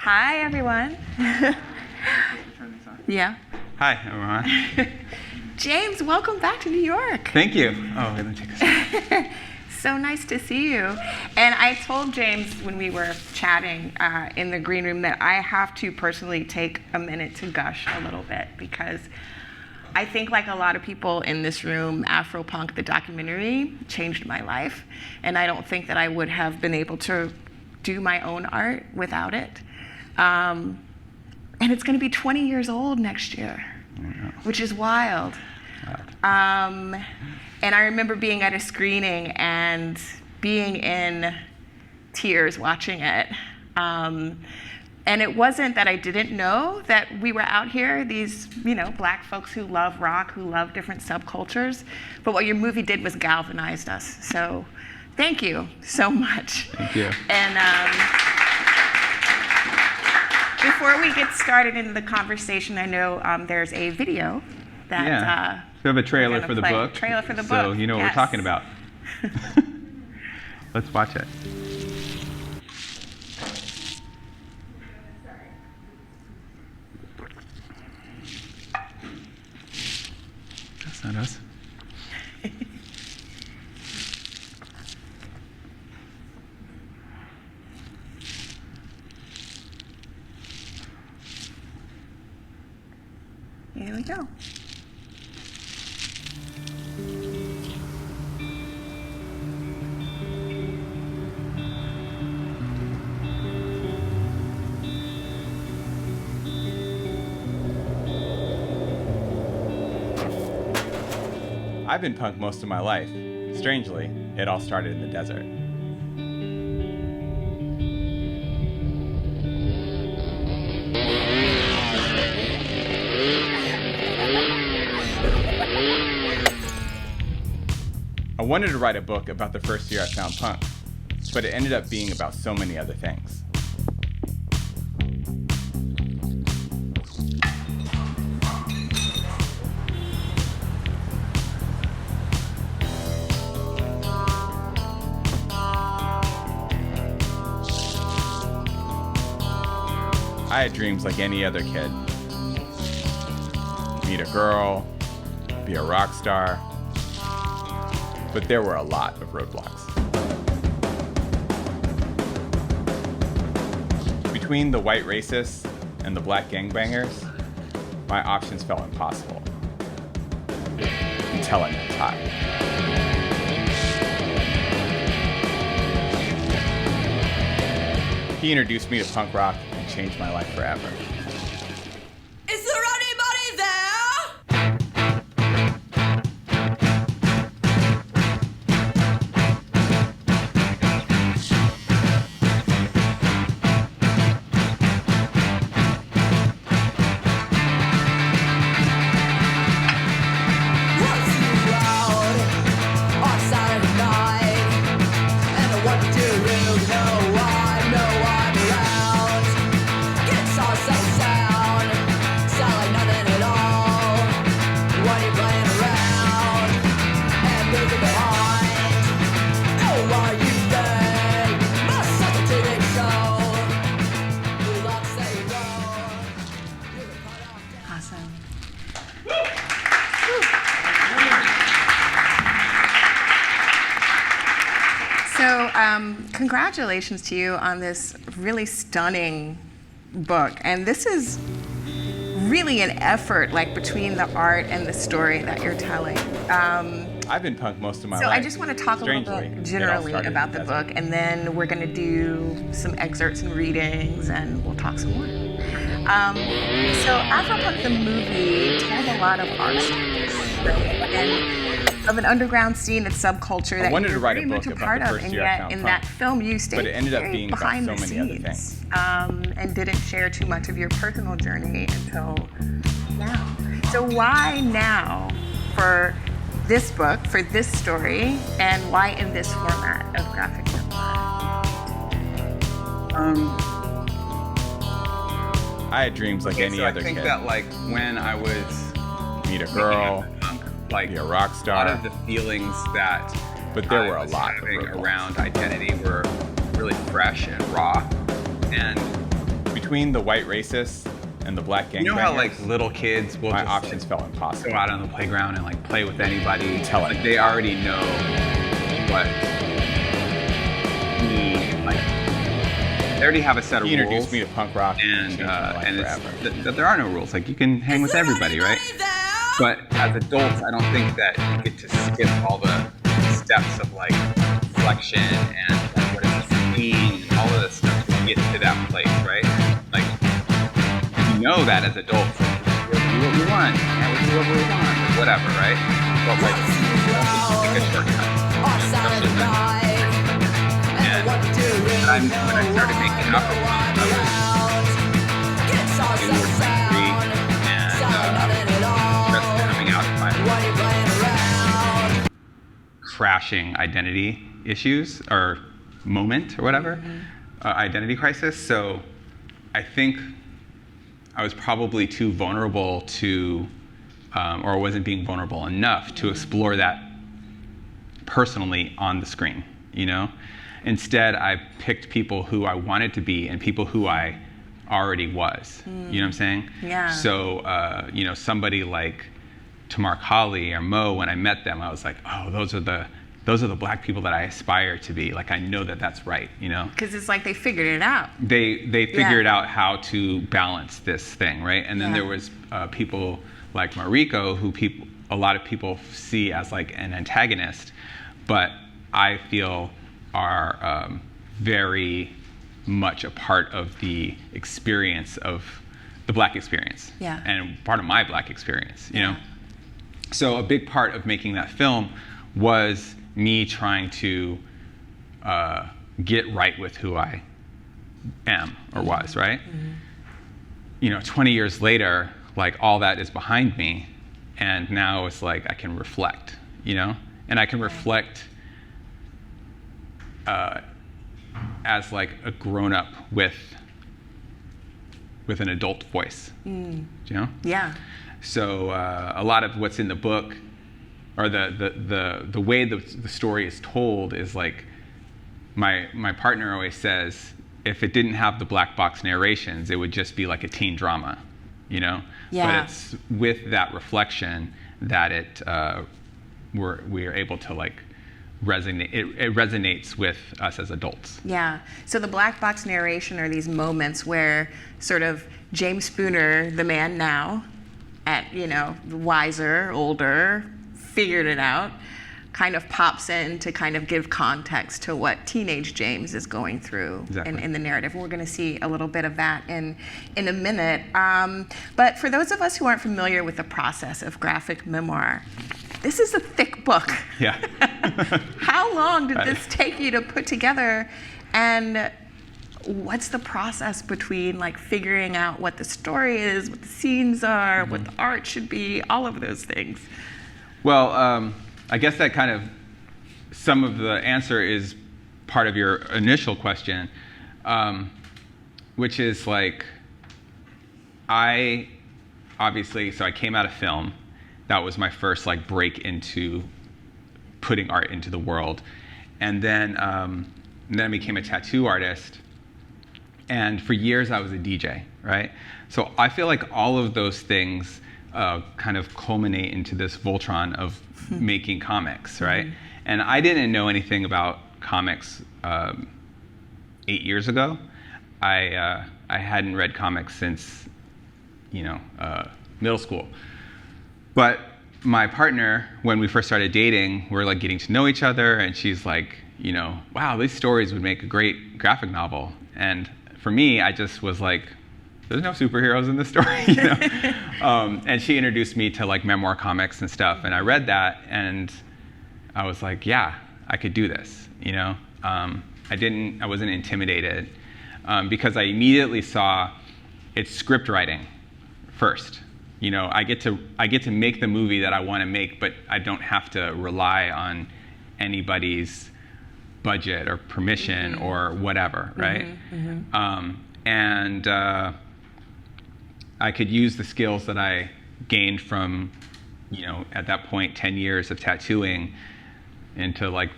Hi, everyone. Yeah. Hi, everyone. James, welcome back to New York. Thank you. Oh, let me take a second. So nice to see you. And I told James when we were chatting in the green room that I have to personally take a minute to gush a little bit, because I think, like a lot of people in this room, Afropunk, the documentary, changed my life. And I don't think that I would have been able to do my own art without it. And it's going to be 20 years old next year, which is wild. And I remember being at a screening and being in tears watching it. And it wasn't that I didn't know that we were out here, these, Black folks who love rock, who love different subcultures. But what your movie did was galvanized us. So thank you so much. Thank you. And before we get started into the conversation, I know there's a video that we have a trailer for the book. Trailer for the book. So you know what we're talking about. Let's watch it. That's not us. Here we go. I've been punk most of my life. Strangely, it all started in the desert. I wanted to write a book about the first year I found punk, but it ended up being about so many other things. I had dreams like any other kid. Meet a girl, be a rock star, but there were a lot of roadblocks. Between the white racists and the black gangbangers, my options felt impossible. Until I met Todd. He introduced me to punk rock and changed my life forever. Is there anybody there? Was you loud on Saturday night? And what do you know? I know I'm around. Guitar so sound, sound like nothing at all. When you're playing around and moving behind, oh, what you think? Must such a TV show. You love say go. You can cut off. Awesome. So, congratulations to you on this really stunning book. And this is really an effort, like, between the art and the story that you're telling. I've been punk most of my So life. I just want to talk a little Strangely, bit it all generally started in about the desert. book, and then we're going to do some excerpts and readings, and we'll talk some more. So Afropunk the movie told a lot of our stories, right? And of an underground scene and subculture that wanted you're to write a very much book a about part the of, first and year I yet found in punk. that film you stayed But it ended up very being about behind so the many other scenes, things. and didn't share too much of your personal journey until now. So why now for this book, for this story, and why in this format of graphic memoir? I had dreams like any other I think kid. that, like, when I was Meet a girl, like, be a rock a lot star. of the feelings that But there I were a was lot of having roadblocks. around identity were really fresh and raw. And between the white racists and the black gangbangers, You know how like little kids will my just options felt go impossible. out on the playground and like play with anybody. Tell like it. they already know what like they already have a set of He rules. introduced me to punk rock and changed my life it's forever. that there are no rules. Like you can hang with everybody, right? But as adults, I don't think that you get to skip all the steps of like reflection and like what does this mean and all of this stuff to get to that place, right? Like you know that as adults, we'll do what we want, and we'll do whatever we want, or whatever, right? But like you don't take a shortcut, especially when I started making opera, I was in World War III and just coming out of my crashing identity issues or moment or whatever, identity crisis. So I think I was probably too vulnerable to, or wasn't being vulnerable enough to explore that personally on the screen, you know? Instead, I picked people who I wanted to be and people who I already was. You know what I'm saying? Yeah. So, you know, somebody like Tamar Kali or Mo, when I met them, I was like, oh, those are the black people that I aspire to be. Like, I know that that's right, you know? Because it's like they figured it out. They figured out how to balance this thing, right? And then there was people like Mariko, who a lot of people see as like an antagonist, but I feel are very much a part of the experience of the black experience, and part of my black experience, you know? So a big part of making that film was me trying to get right with who I am or was, right? You know, 20 years later, like all that is behind me, and now it's like I can reflect, you know? And I can reflect as like a grown-up with an adult voice, you know? Yeah. So a lot of what's in the book, or the way the story is told, is like my partner always says, if it didn't have the black box narrations, it would just be like a teen drama, you know? Yeah. But it's with that reflection that we're able to like resonate. It resonates with us as adults. Yeah. So the black box narration are these moments where sort of James Spooner, the man now, at, you know, wiser, older, figured it out, kind of pops in to kind of give context to what teenage James is going through in the narrative. We're going to see a little bit of that in a minute. But for those of us who aren't familiar with the process of graphic memoir, this is a thick book. Yeah. How long did this take you to put together? And what's the process between like figuring out what the story is, what the scenes are, what the art should be, all of those things? Well, I guess that kind of, some of the answer is part of your initial question, which is like, I came out of film. That was my first like break into putting art into the world. And then I became a tattoo artist. And for years I was a DJ, right? So I feel like all of those things kind of culminate into this Voltron of making comics, right? And I didn't know anything about comics 8 years ago. I hadn't read comics since, you know, middle school. But my partner, when we first started dating, we're like getting to know each other, and she's like, you know, wow, these stories would make a great graphic novel. And for me, I just was like, there's no superheroes in this story, you know? And she introduced me to like memoir comics and stuff, and I read that, and I was like, yeah, I could do this, you know? I wasn't intimidated, because I immediately saw it's script writing first. You know, I get to make the movie that I want to make, but I don't have to rely on anybody's budget or permission or whatever, right? And I could use the skills that I gained from, you know, at that point, 10 years of tattooing into like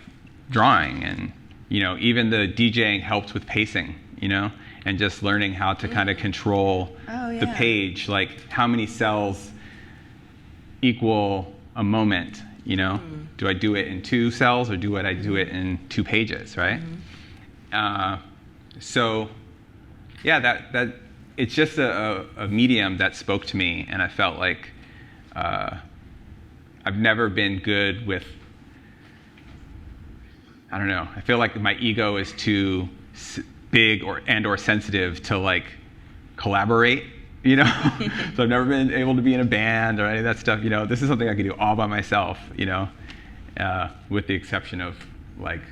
drawing, and, you know, even the DJing helped with pacing, you know? and just learning how to kind of control the page, like how many cells equal a moment, you know? Do I do it in 2 cells or do I do it in 2 pages, right? So yeah, that it's just a medium that spoke to me, and I felt like I've never been good with, I don't know, I feel like my ego is too big or sensitive to like collaborate, you know? So I've never been able to be in a band or any of that stuff, you know? This is something I can do all by myself, you know? With the exception of like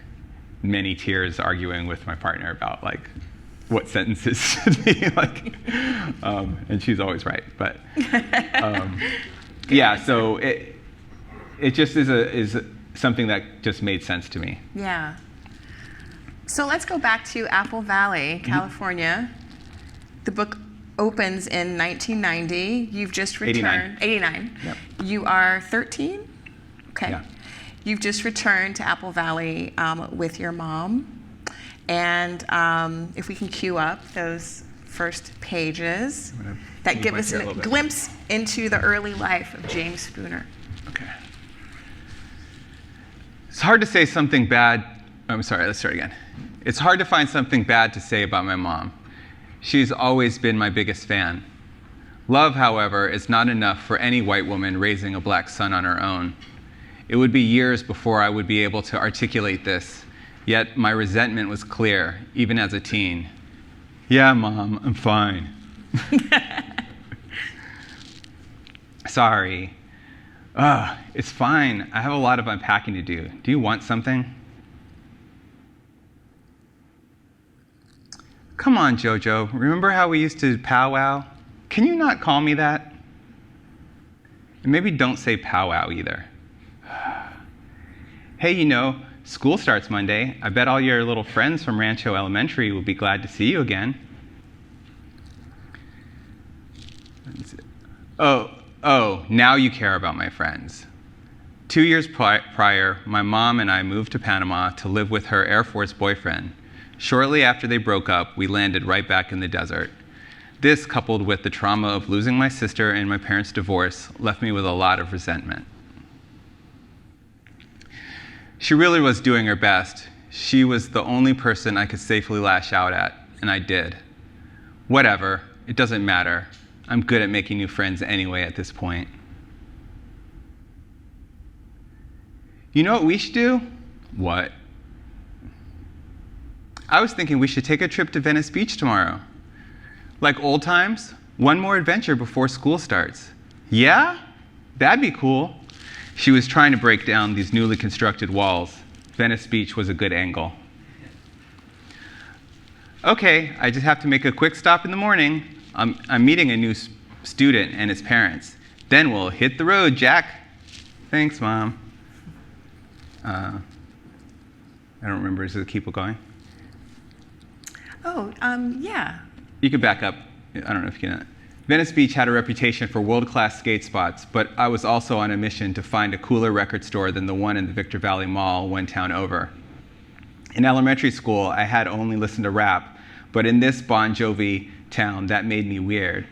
many tears arguing with my partner about like what sentences should be like, and she's always right, but yeah, so it just is something that just made sense to me. Yeah. So let's go back to Apple Valley, California. The book opens in 1990. You've just returned. 89. Yep. You are 13? Okay. Yeah. You've just returned to Apple Valley with your mom. And if we can cue up those first pages that give us a glimpse into the early life of James Spooner. Okay. It's hard to say something bad. I'm sorry, let's start again. It's hard to find something bad to say about my mom. She's always been my biggest fan. Love, however, is not enough for any white woman raising a black son on her own. It would be years before I would be able to articulate this, yet my resentment was clear, even as a teen. Yeah, Mom, I'm fine. Sorry. It's fine. I have a lot of unpacking to do. Do you want something? Come on, Jojo. Remember how we used to powwow? Can you not call me that? And maybe don't say powwow either. Hey, you know, school starts Monday. I bet all your little friends from Rancho Elementary will be glad to see you again. Oh, now you care about my friends. 2 years prior, my mom and I moved to Panama to live with her Air Force boyfriend. Shortly after they broke up, we landed right back in the desert. This, coupled with the trauma of losing my sister and my parents' divorce, left me with a lot of resentment. She really was doing her best. She was the only person I could safely lash out at, and I did. Whatever, it doesn't matter. I'm good at making new friends anyway at this point. You know what we should do? What? I was thinking we should take a trip to Venice Beach tomorrow. Like old times, one more adventure before school starts. Yeah? That'd be cool. She was trying to break down these newly constructed walls. Venice Beach was a good angle. Okay, I just have to make a quick stop in the morning. I'm meeting a new student and his parents. Then we'll hit the road, Jack. Thanks, Mom. I don't remember. Does it keep going? Oh, yeah. You could back up. I don't know if you can. Venice Beach had a reputation for world-class skate spots, but I was also on a mission to find a cooler record store than the one in the Victor Valley Mall one town over. In elementary school, I had only listened to rap, but in this Bon Jovi town, that made me weird.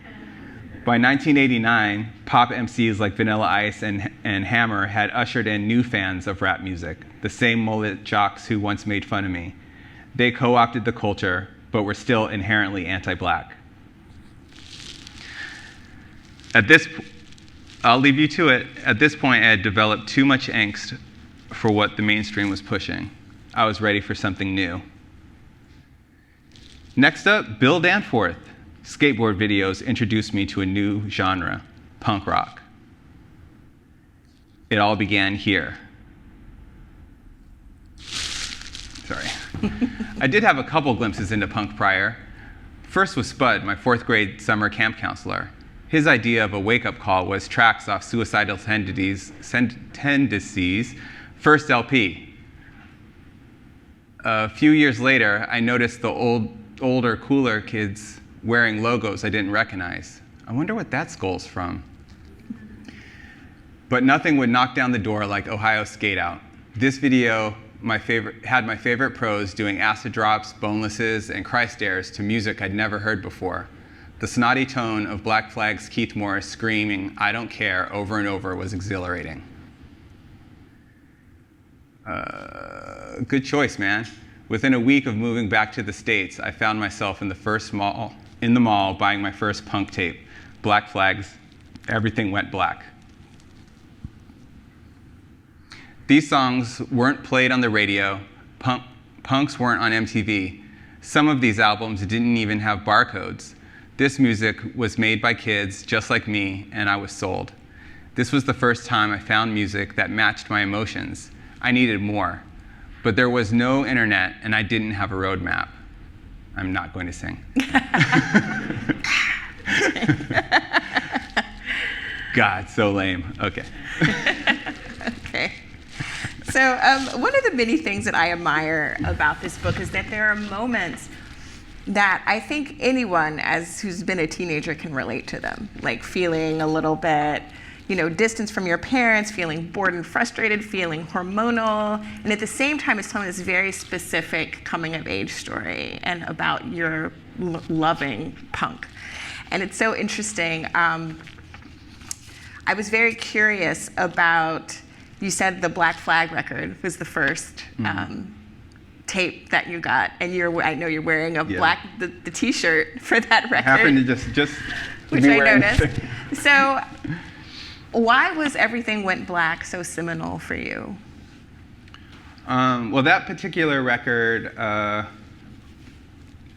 By 1989, pop MCs like Vanilla Ice and Hammer had ushered in new fans of rap music, the same mullet jocks who once made fun of me. They co-opted the culture, but were still inherently anti-black. I'll leave you to it. At this point, I had developed too much angst for what the mainstream was pushing. I was ready for something new. Next up, Bill Danforth. Skateboard videos introduced me to a new genre, punk rock. It all began here. Sorry. I did have a couple glimpses into punk prior. First was Spud, my 4th grade summer camp counselor. His idea of a wake-up call was tracks off Suicidal Tendencies' first LP. A few years later, I noticed the older, cooler kids wearing logos I didn't recognize. I wonder what that skull's from. But nothing would knock down the door like Ohio Skate Out. This video my favorite pros doing acid drops, bonelesses, and cry stares to music I'd never heard before. The snotty tone of Black Flag's Keith Morris screaming, "I don't care," over and over was exhilarating. Good choice, man. Within a week of moving back to the States, I found myself in the mall buying my first punk tape, Black Flag's Everything Went Black. These songs weren't played on the radio. Punks weren't on MTV. Some of these albums didn't even have barcodes. This music was made by kids just like me, and I was sold. This was the first time I found music that matched my emotions. I needed more. But there was no internet, and I didn't have a roadmap. I'm not going to sing. God, so lame. Okay. Okay. So one of the many things that I admire about this book is that there are moments that I think anyone who's been a teenager can relate to them, like feeling a little bit, distance from your parents, feeling bored and frustrated, feeling hormonal, and at the same time it's telling this very specific coming of age story and about your loving punk. And it's so interesting. I was very curious about, you said the Black Flag record was the first tape that you got, and I know you're wearing the T-shirt for that record. I happened to just which I noticed. So, why was Everything Went Black so seminal for you? Well, that particular record,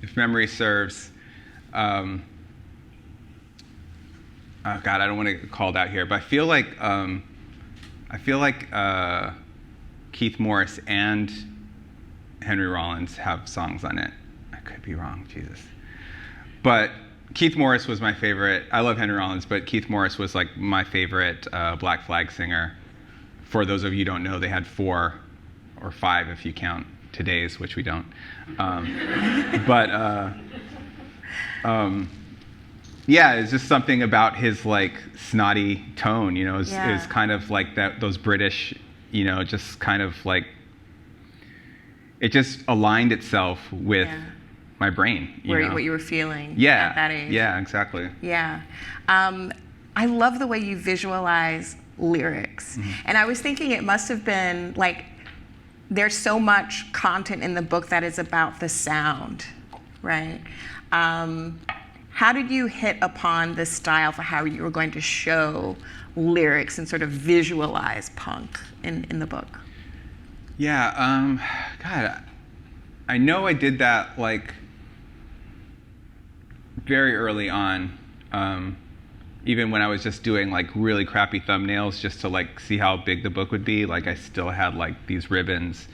if memory serves, oh God, I don't want to get called out here, but I feel like Keith Morris and Henry Rollins have songs on it. I could be wrong, Jesus. But Keith Morris was my favorite. I love Henry Rollins, but Keith Morris was like my favorite Black Flag singer. For those of you who don't know, they had 4 or 5 if you count today's, which we don't. Yeah, it's just something about his like snotty tone, is kind of like those British, just kind of like, it just aligned itself with my brain. What you were feeling at that age. Yeah, exactly. Yeah. I love the way you visualize lyrics. Mm-hmm. And I was thinking it must have been like, there's so much content in the book that is about the sound, right? How did you hit upon the style for how you were going to show lyrics and sort of visualize punk in the book? Yeah, God, I know I did that like very early on, even when I was just doing like really crappy thumbnails just to like see how big the book would be. Like I still had like these ribbons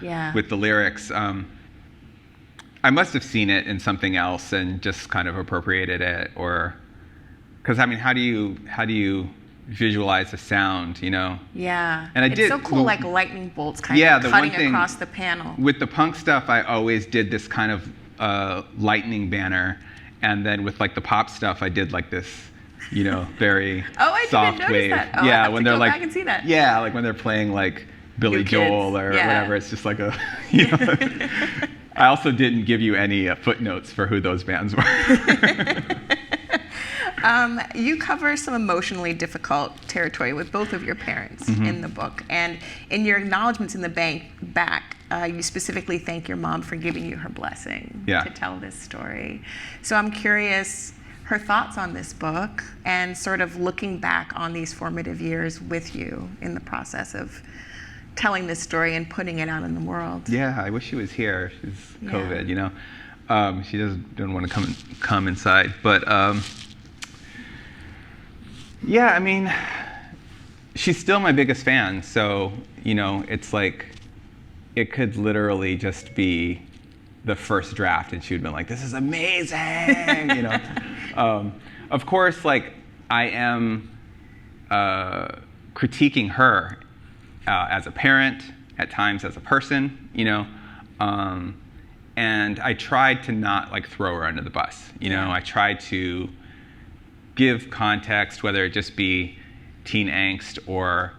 with the lyrics. I must have seen it in something else and just kind of appropriated it, or because I mean, how do you visualize the sound, Yeah. And it's so cool, like lightning bolts kind of cutting across the panel. With the punk stuff, I always did this kind of lightning banner, and then with like the pop stuff, I did like this, very soft wave. That. Oh, yeah, I have when to they're go like, back and see that. Yeah, like when they're playing like Billy Joel or whatever. It's just like a, I also didn't give you any footnotes for who those bands were. You cover some emotionally difficult territory with both of your parents in the book. And in your acknowledgments in the back, you specifically thank your mom for giving you her blessing to tell this story. So I'm curious, her thoughts on this book and sort of looking back on these formative years with you in the process of telling this story and putting it out in the world. Yeah, I wish she was here. She's COVID, she doesn't want to come inside. But yeah, I mean, she's still my biggest fan. So, it's like, it could literally just be the first draft and she would have been like, this is amazing, Of course, like, I am critiquing her as a parent, at times as a person, and I tried to not like throw her under the bus, I tried to give context, whether it just be teen angst or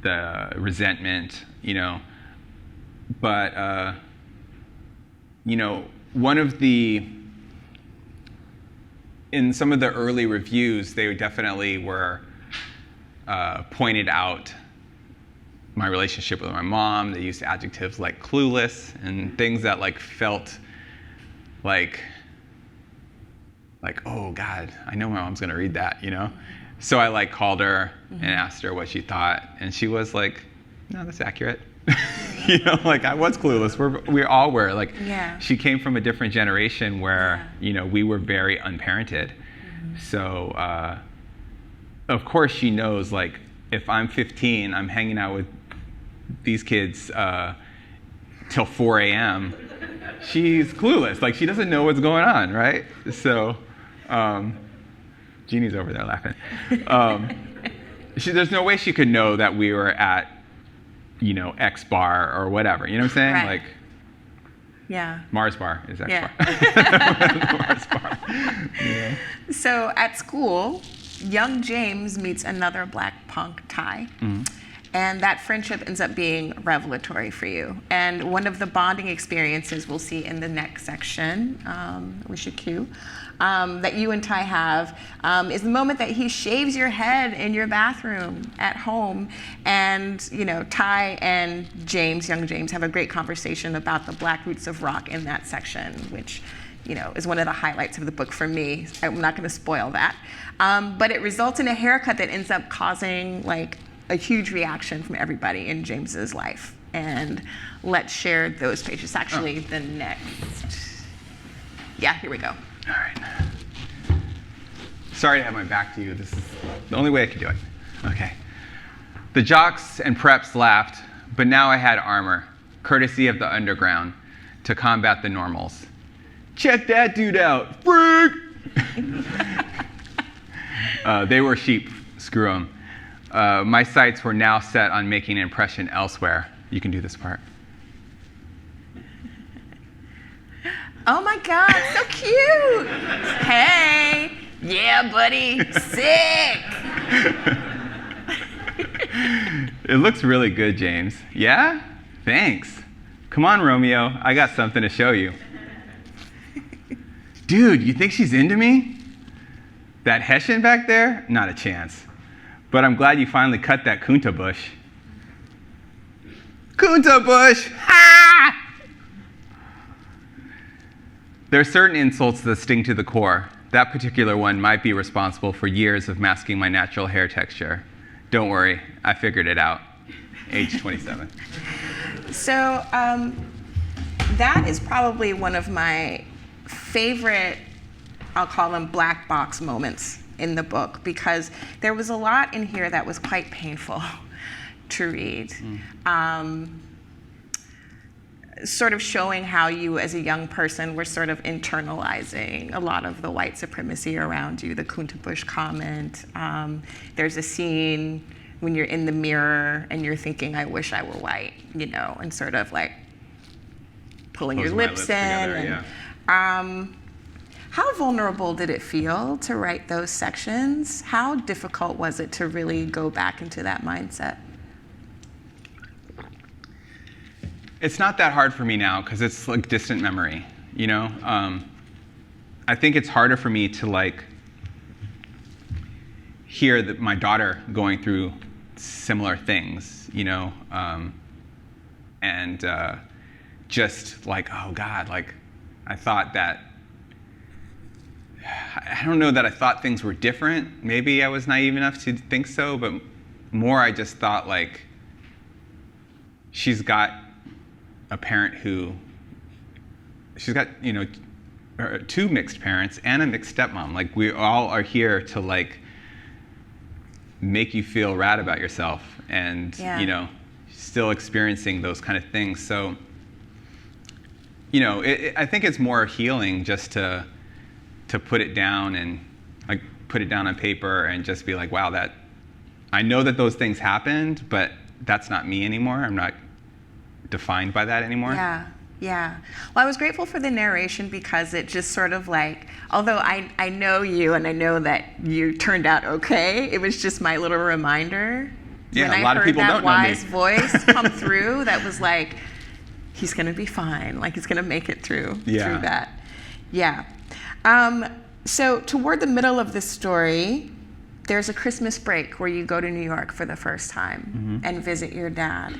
the resentment, but you know, one of the, in some of the early reviews, they definitely were pointed out my relationship with my mom. They used adjectives like clueless and things that like felt like, oh God, I know my mom's gonna read that, you know? So I like called her and asked her what she thought, and she was like, no, that's accurate. You know, like I was clueless. We all were. Like, Yeah. she came from a different generation where, Yeah. you know, we were very unparented. So, of course she knows, like, if I'm 15, I'm hanging out with these kids till 4 a.m., she's clueless. Like, she doesn't know what's going on, right? So, Jeannie's over there laughing. There's no way she could know that we were at, you know, X bar or whatever. You know what I'm saying? Right. Like, Yeah. Mars bar is X Yeah. bar. Mars bar. Yeah. So at school, young James meets another black punk, Ty. And that friendship ends up being revelatory for you. And one of the bonding experiences we'll see in the next section, we should cue, that you and Ty have is the moment that he shaves your head in your bathroom at home. And, you know, Ty and James, young James, have a great conversation about the black roots of rock in that section, which, you know, is one of the highlights of the book for me. I'm not going to spoil that. But it results in a haircut that ends up causing, like, a huge reaction from everybody in James's life. And let's share those pages. Actually, the next. Yeah, here we go. All right. Sorry to have my back to you. This is the only way I could do it. Okay. The jocks and preps laughed, but now I had armor, courtesy of the underground, to combat the normals. Check that dude out, freak! They were sheep, screw 'em. My sights were now set on making an impression elsewhere. You can do this part. Oh my God, so cute! Hey, yeah, buddy, sick! It looks really good, James. Yeah? Thanks. Come on, Romeo. I got something to show you. Dude, you think she's into me? That Hessian back there? Not a chance. But I'm glad you finally cut that Kunta bush. Kunta bush! Ha! There are certain insults that sting to the core. That particular one might be responsible for years of masking my natural hair texture. Don't worry, I figured it out. Age 27. So that is probably one of my favorite, I'll call them black box moments in the book, because there was a lot in here that was quite painful to read. Sort of showing how you as a young person were sort of internalizing a lot of the white supremacy around you, the Kunta Bush comment. There's a scene when you're in the mirror and you're thinking, I wish I were white, you know, and sort of like pulling your Closing my lips in. together, And, how vulnerable did it feel to write those sections? How difficult was it to really go back into that mindset? It's not that hard for me now because it's like distant memory, you know? I think it's harder for me to like hear that my daughter going through similar things, you know? And just like, oh God, like I thought that, I don't know that I thought things were different. Maybe I was naive enough to think so, but more I just thought like, she's got a parent who, she's got, you know, two mixed parents and a mixed stepmom. Like we all are here to like make you feel rad about yourself and, you know, still experiencing those kind of things. So, you know, I think it's more healing just to put it down and like put it down on paper and just be like, wow, that, I know that those things happened, but that's not me anymore. I'm not defined by that anymore. Yeah, yeah. Well, I was grateful for the narration because it just sort of like, although I know you and I know that you turned out okay, it was just my little reminder. Yeah, when a lot I of heard people that don't know me. wise voice come through that was like, he's going to be fine. Like, he's going to make it through Yeah. that. Yeah. So toward the middle of this story, there's a Christmas break where you go to New York for the first time and visit your dad.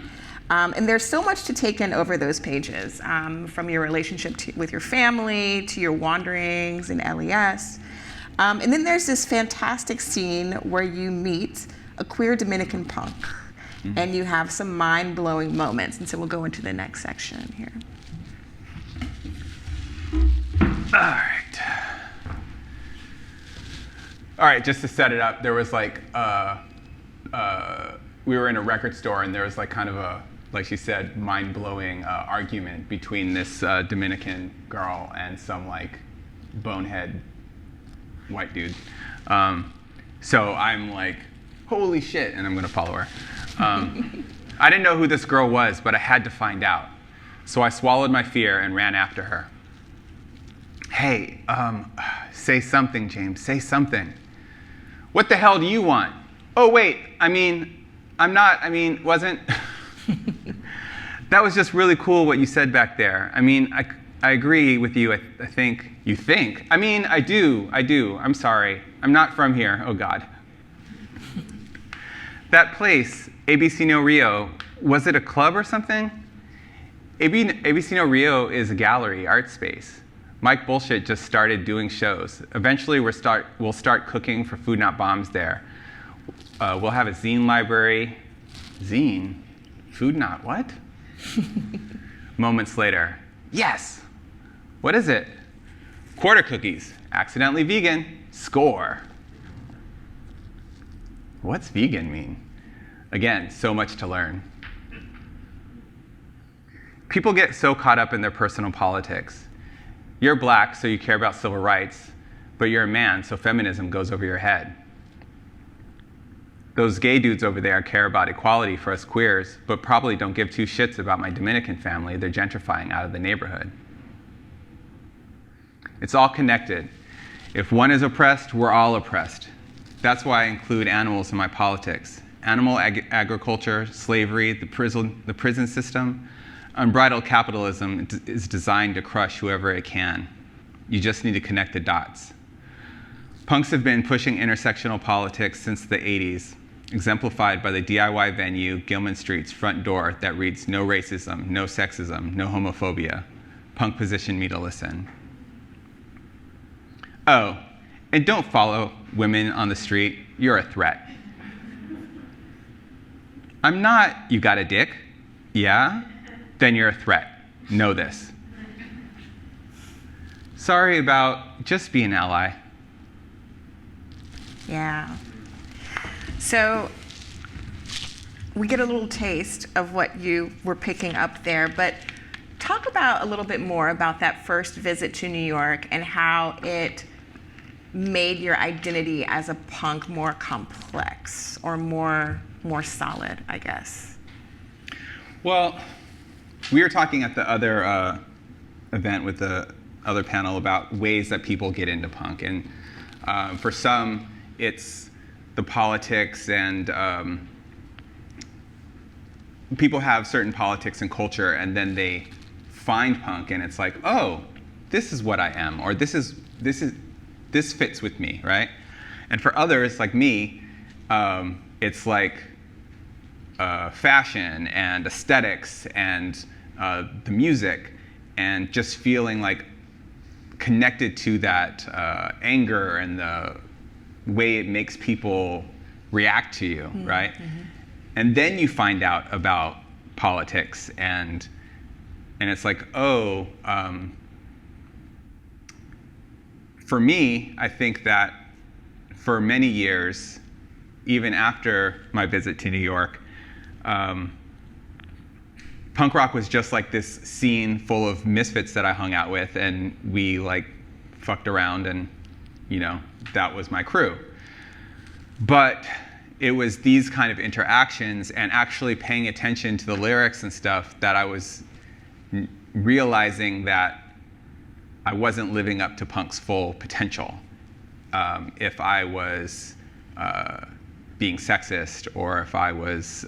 And there's so much to take in over those pages, from your relationship with your family to your wanderings in LES. And then there's this fantastic scene where you meet a queer Dominican punk, and you have some mind-blowing moments. And so we'll go into the next section here. All right, just to set it up, there was like, we were in a record store, and there was like kind of a, like she said, mind-blowing argument between this Dominican girl and some like bonehead white dude. So I'm like, holy shit, and I'm gonna follow her. I didn't know who this girl was, but I had to find out. So I swallowed my fear and ran after her. Hey, say something, James, say something. What the hell do you want? Oh, wait, wasn't. That was just really cool what you said back there. I mean, I agree with you, I think. You think? I mean, I do. I'm sorry. I'm not from here. Oh, God. That place, ABC No Rio, was it a club or something? ABC No Rio is a gallery, art space. Mike Bullshit just started doing shows. Eventually, we'll start cooking for Food Not Bombs there. We'll have a zine library. Zine? Food Not what? Moments later, yes! What is it? Quarter cookies. Accidentally vegan. Score. What's vegan mean? Again, so much to learn. People get so caught up in their personal politics. You're black, so you care about civil rights, but you're a man, so feminism goes over your head. Those gay dudes over there care about equality for us queers, but probably don't give two shits about my Dominican family they're gentrifying out of the neighborhood. It's all connected. If one is oppressed, we're all oppressed. That's why I include animals in my politics. Animal agriculture, slavery, the prison system. Unbridled capitalism is designed to crush whoever it can. You just need to connect the dots. Punks have been pushing intersectional politics since the 80s, exemplified by the DIY venue Gilman Street's front door that reads "No racism, no sexism, no homophobia. Punk positioned me to listen." Oh, and don't follow women on the street. You're a threat. I'm not, you got a dick? Yeah? Then you're a threat. Know this. Sorry about just be an ally. Yeah. So we get a little taste of what you were picking up there, but talk about a little bit more about that first visit to New York and how it made your identity as a punk more complex or more solid, I guess. Well, we were talking at the other event with the other panel about ways that people get into punk. And for some, it's the politics and people have certain politics and culture, and then they find punk and it's like, oh, this is what I am, or this fits with me, right? And for others, like me, it's like fashion and aesthetics and the music, and just feeling like connected to that anger and the way it makes people react to you, right? Mm-hmm. And then you find out about politics, and it's like, oh, for me, I think that for many years, even after my visit to New York, punk rock was just like this scene full of misfits that I hung out with, and we like fucked around, and that was my crew. But it was these kind of interactions and actually paying attention to the lyrics and stuff that I was realizing that I wasn't living up to punk's full potential if I was being sexist, or if I was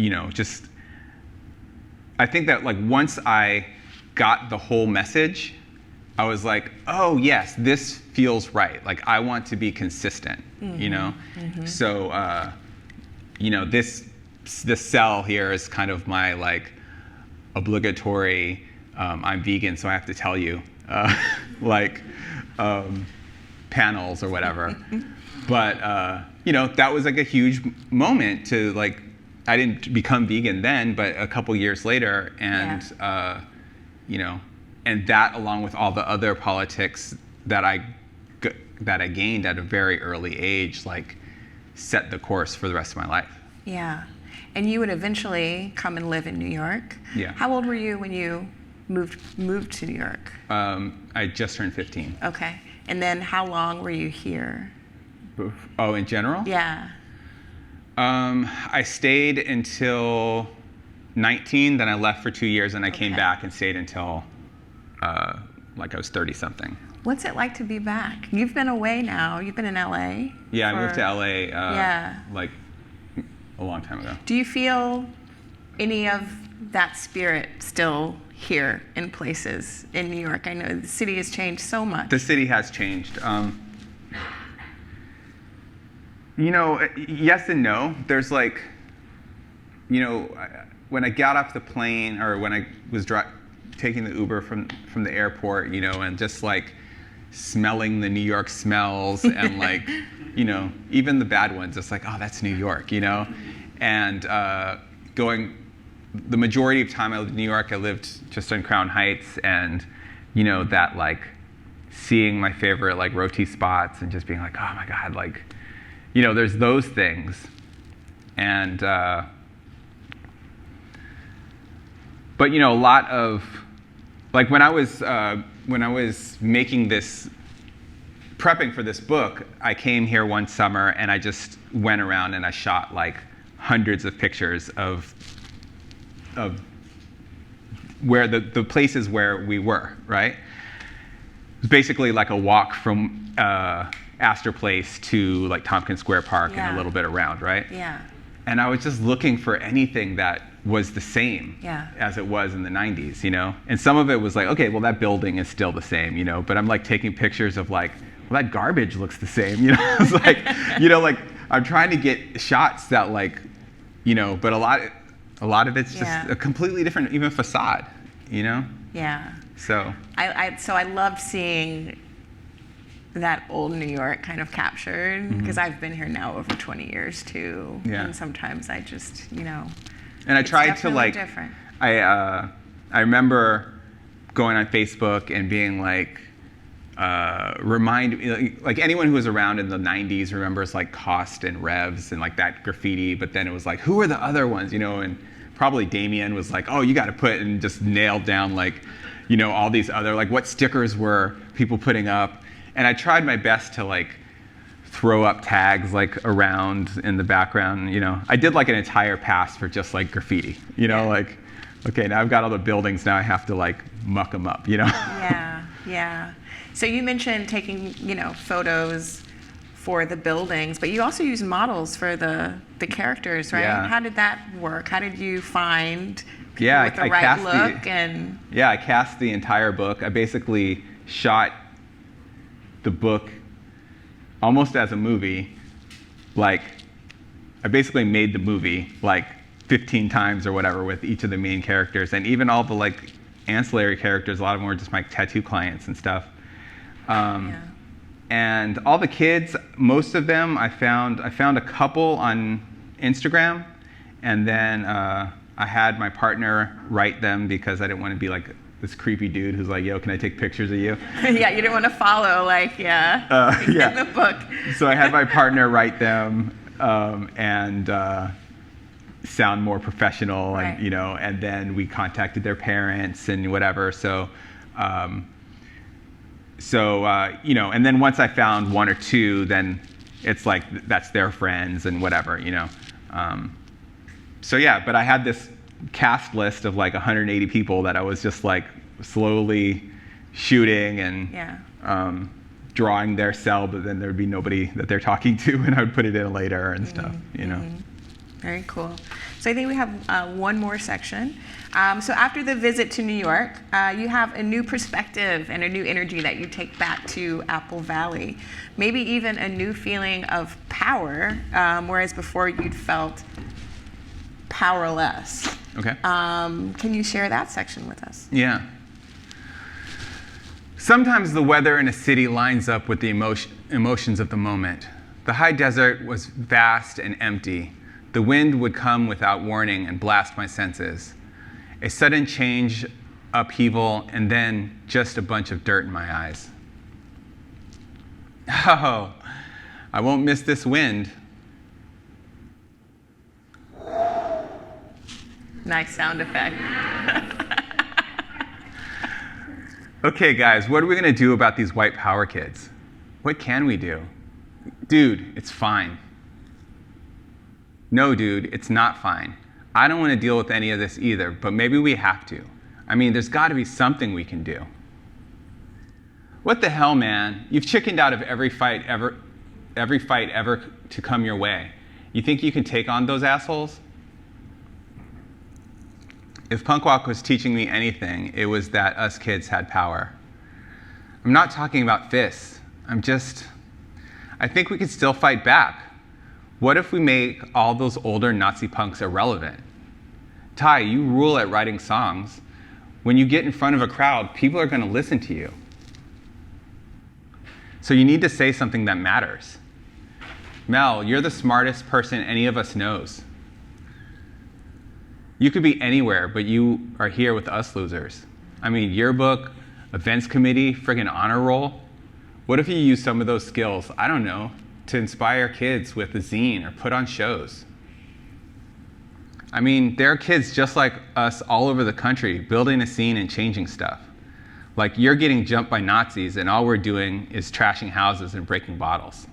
just, I think that like once I got the whole message, I was like, oh yes, this feels right. Like I want to be consistent, So, this cell here is kind of my like obligatory, I'm vegan, so I have to tell you, panels or whatever. But, that was like a huge moment to like, I didn't become vegan then, but a couple years later, and, and that along with all the other politics that I gained at a very early age, like set the course for the rest of my life. Yeah. And you would eventually come and live in New York. Yeah. How old were you when you moved to New York? I just turned 15. Okay. And then how long were you here? Oh, in general? Yeah. I stayed until 19, then I left for 2 years, and I came back and stayed until like I was 30 something. What's it like to be back? You've been away now. You've been in LA. Yeah, I moved to LA like a long time ago. Do you feel any of that spirit still here in places in New York? I know the city has changed so much. The city has changed. Yes and no. There's like, when I got off the plane or when I was taking the Uber from the airport, and just like smelling the New York smells and like, even the bad ones, it's like, oh, that's New York, and going, the majority of time I lived in New York, I lived just on Crown Heights, and that like seeing my favorite like roti spots and just being like, oh my God, like, there's those things. And, but a lot of, like when I was making this, prepping for this book, I came here one summer and I just went around and I shot like hundreds of pictures of where the places where we were, right? It was basically like a walk from Astor Place to like Tompkins Square Park and a little bit around, right? Yeah. And I was just looking for anything that was the same Yeah. as it was in the 90s, And some of it was like, okay, well that building is still the same, But I'm like taking pictures of like, well that garbage looks the same, It's like, like I'm trying to get shots that like, but a lot of it's just a completely different, even facade, Yeah. So I loved seeing that old New York kind of captured, because I've been here now over 20 years too. Yeah. And sometimes I just, and I tried to like, different. I remember going on Facebook and being like, like anyone who was around in the 90s remembers like Cost and Revs and like that graffiti, but then it was like, who are the other ones, and probably Damien was like, oh, you got to put, and just nailed down like, all these other, like what stickers were people putting up. And I tried my best to like throw up tags like around in the background, I did like an entire pass for just like graffiti, like, okay, now I've got all the buildings, now I have to like muck them up, Yeah, yeah. So you mentioned taking, photos for the buildings, but you also use models for the characters, right? Yeah. How did that work? How did you find people Yeah, with the I right cast look? I cast the entire book. I basically shot the book almost as a movie. Like, I basically made the movie like 15 times or whatever with each of the main characters, and even all the like ancillary characters. A lot of them were just my tattoo clients and stuff. And all the kids, most of them, I found a couple on Instagram, and then I had my partner write them because I didn't want to be like this creepy dude who's like, yo, can I take pictures of you? Yeah, you didn't want to follow, like, in the book. So I had my partner write them and sound more professional, Right. and and then we contacted their parents and whatever. So, and then once I found one or two, then it's like that's their friends and whatever, So yeah, but I had this cast list of like 180 people that I was just like slowly shooting and drawing their cell, but then there'd be nobody that they're talking to, and I would put it in later and stuff, Very cool. So I think we have one more section. So after the visit to New York, you have a new perspective and a new energy that you take back to Apple Valley. Maybe even a new feeling of power, whereas before you'd felt powerless. Okay. Can you share that section with us? Yeah. Sometimes the weather in a city lines up with the emotions of the moment. The high desert was vast and empty. The wind would come without warning and blast my senses. A sudden change, upheaval, and then just a bunch of dirt in my eyes. Oh, I won't miss this wind. Nice sound effect. Okay, guys, what are we going to do about these white power kids? What can we do? Dude, it's fine. No, dude, it's not fine. I don't want to deal with any of this either, but maybe we have to. I mean, there's got to be something we can do. What the hell, man? You've chickened out of every fight ever to come your way. You think you can take on those assholes? If punk walk was teaching me anything, it was that us kids had power. I'm not talking about fists. I think we could still fight back. What if we make all those older Nazi punks irrelevant? Ty, you rule at writing songs. When you get in front of a crowd, people are going to listen to you. So you need to say something that matters. Mel, you're the smartest person any of us knows. You could be anywhere, but you are here with us losers. I mean, yearbook, events committee, friggin' honor roll. What if you use some of those skills, I don't know, to inspire kids with a zine or put on shows? I mean, there are kids just like us all over the country building a scene and changing stuff. Like, you're getting jumped by Nazis and all we're doing is trashing houses and breaking bottles.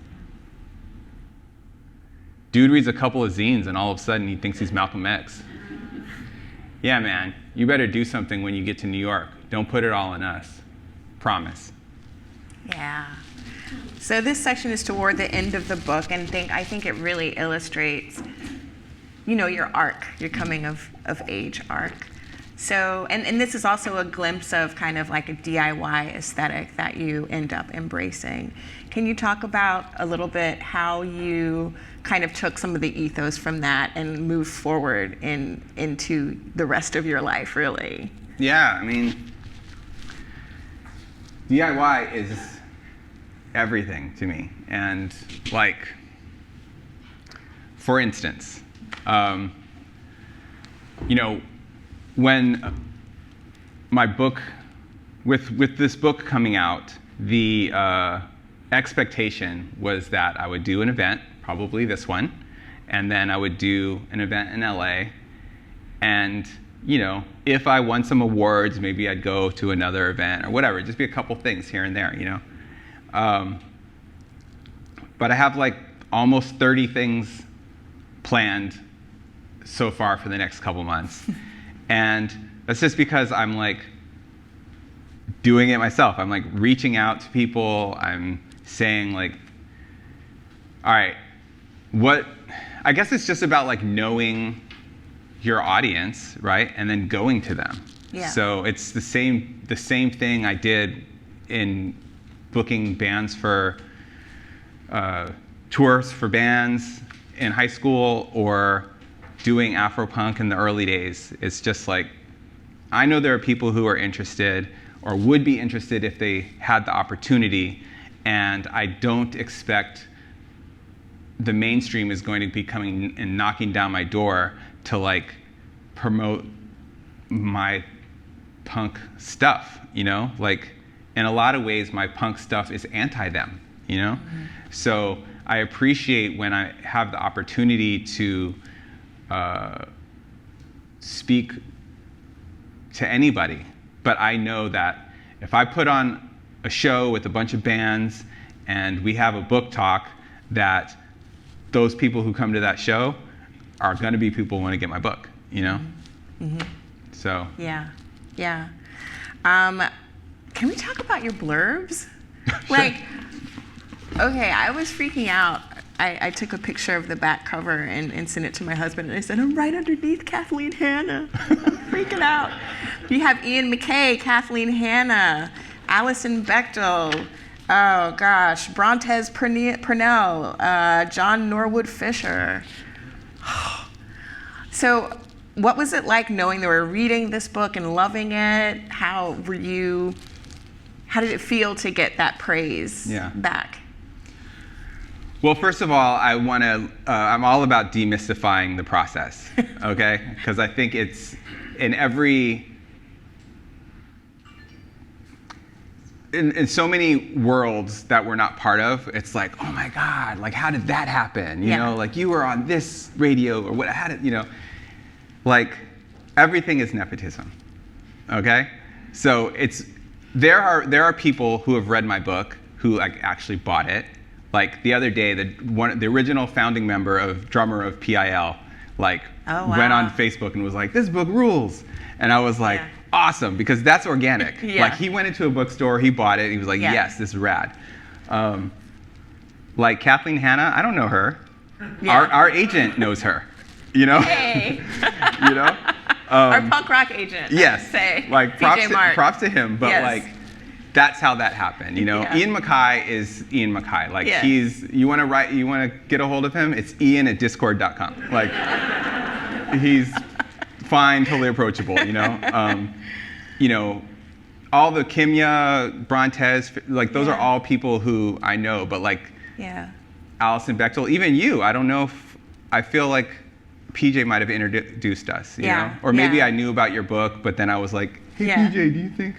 Dude reads a couple of zines and all of a sudden he thinks he's Malcolm X. Yeah, man, you better do something when you get to New York. Don't put it all on us. Promise. Yeah. So this section is toward the end of the book, and I think it really illustrates, your arc, your coming of age arc. So, and this is also a glimpse of kind of like a DIY aesthetic that you end up embracing. Can you talk about a little bit how you kind of took some of the ethos from that and moved forward into the rest of your life, really? Yeah, I mean, DIY is everything to me. And like, for instance, when my book, with this book coming out, the expectation was that I would do an event, probably this one, and then I would do an event in LA, and if I won some awards, maybe I'd go to another event or whatever, just be a couple things here and there, But I have like almost 30 things planned so far for the next couple months. And that's just because I'm like doing it myself. I'm like reaching out to people. I'm saying like, all right, I guess it's just about like knowing your audience, right? And then going to them. Yeah. So it's the same thing I did in booking bands for tours for bands in high school or doing Afropunk in the early days. It's just like, I know there are people who are interested or would be interested if they had the opportunity, and I don't expect the mainstream is going to be coming and knocking down my door to like promote my punk stuff, Like, in a lot of ways, my punk stuff is anti-them, Mm-hmm. So I appreciate when I have the opportunity to speak to anybody. But I know that if I put on a show with a bunch of bands and we have a book talk, that those people who come to that show are going to be people who want to get my book, Mm-hmm. So. Yeah. Can we talk about your blurbs? Like, okay, I was freaking out I took a picture of the back cover and sent it to my husband, and I said, I'm right underneath Kathleen Hanna. I'm freaking out. You have Ian MacKaye, Kathleen Hanna, Alison Bechdel, oh gosh, Brontes Purnell, John Norwood Fisher. So what was it like knowing they were reading this book and loving it? How did it feel to get that praise back? Well, first of all, I'm all about demystifying the process, okay? Because I think it's in so many worlds that we're not part of, it's like, oh my God, like how did that happen? You know, like you were on this radio or what, how did, you know, like everything is nepotism, okay? So there are people who have read my book who like actually bought it. Like the other day, the original founding drummer of PIL, like went on Facebook and was like, this book rules. And I was like, awesome, because that's organic. Like he went into a bookstore, he bought it, and he was like, yes, this is rad. Like Kathleen Hanna, I don't know her. Our agent knows her, you know? Hey. You know? Our punk rock agent. Yes. Say. Like props to him, but like that's how that happened, you know? Ian MacKaye is Ian MacKaye. Like you want to get a hold of him, it's ian@discord.com. Like he's fine, totally approachable, you know? You know, all the Kimya, Brontes, like those are all people who I know, but like Alison Bechdel, even you, I don't know if, I feel like PJ might have introduced us, you know? Or maybe I knew about your book, but then I was like, hey PJ, do you think?